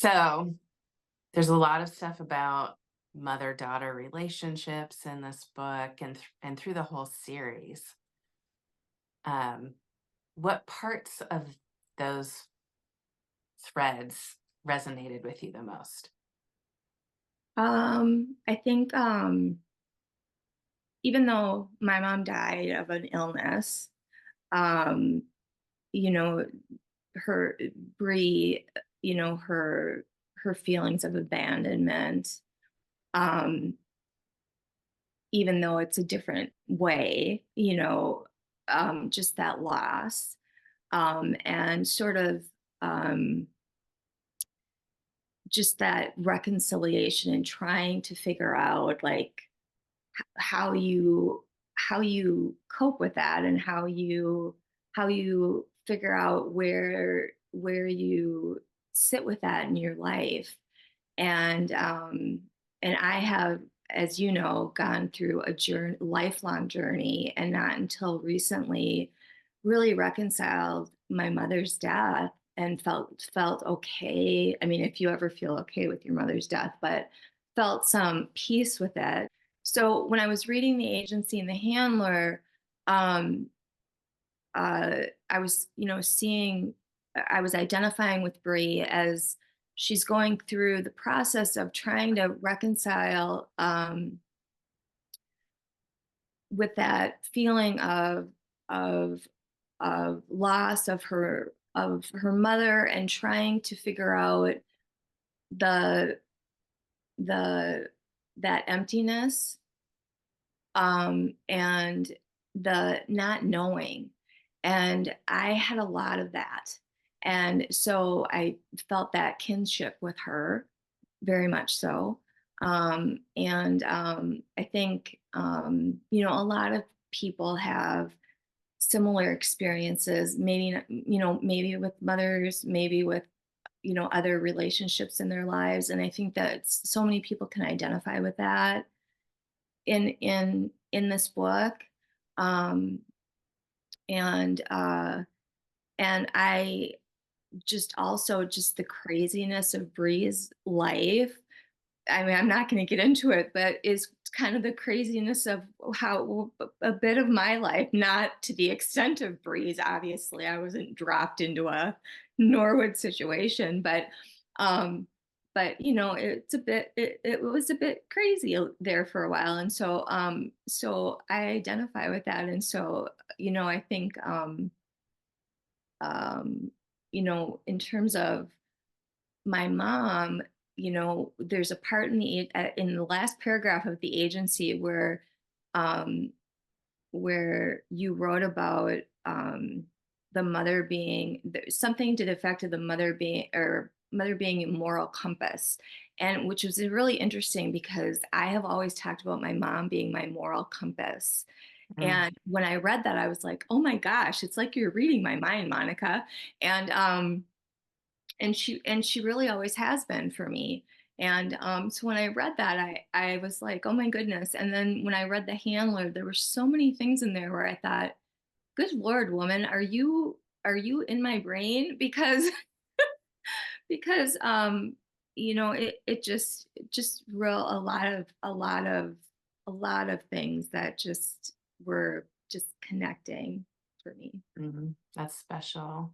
So there's a lot of stuff about mother-daughter relationships in this book and through the whole series. Um, what parts of those threads resonated with you the most? I think even though my mom died of an illness, um, you know, her Bree, her feelings of abandonment, um, even though it's a different way, just that loss, and sort of um, just that reconciliation and trying to figure out like how you cope with that and how you figure out where you sit with that in your life. And I have, as you know, gone through a lifelong journey, and not until recently really reconciled my mother's death and felt okay. I mean, if you ever feel okay with your mother's death, but felt some peace with it. So when I was reading The Agency and the Handler, um, I was, I was identifying with Brie as she's going through the process of trying to reconcile with that feeling of of loss of her mother, and trying to figure out the the that emptiness, and the not knowing. And I had a lot of that. And so I felt that kinship with her, very much so. And I think, a lot of people have similar experiences, maybe, maybe with mothers, maybe with, other relationships in their lives. And I think that so many people can identify with that in this book. Um, and and I just also just the craziness of Bree's life. I mean, I'm not going to get into it, but is kind of the craziness of how a bit of my life, not to the extent of Bree's. Obviously, I wasn't dropped into a Norwood situation, um, but it was a bit crazy there for a while, and so I identify with that, and so I think um, in terms of my mom, there's a part in the last paragraph of The Agency um, where you wrote about the mother being something to the effect of the mother being a moral compass, and which was really interesting because I have always talked about my mom being my moral compass. Mm. And when I read that, I was like, oh my gosh, it's like you're reading my mind, Monica. And um and she really always has been for me. And so when I read that, I was like, oh my goodness. And then when I read The Handler, there were so many things in there where I thought, good Lord, woman, are you in my brain? Because because it just real a lot of things that just were just connecting for me. Mhm. That's special.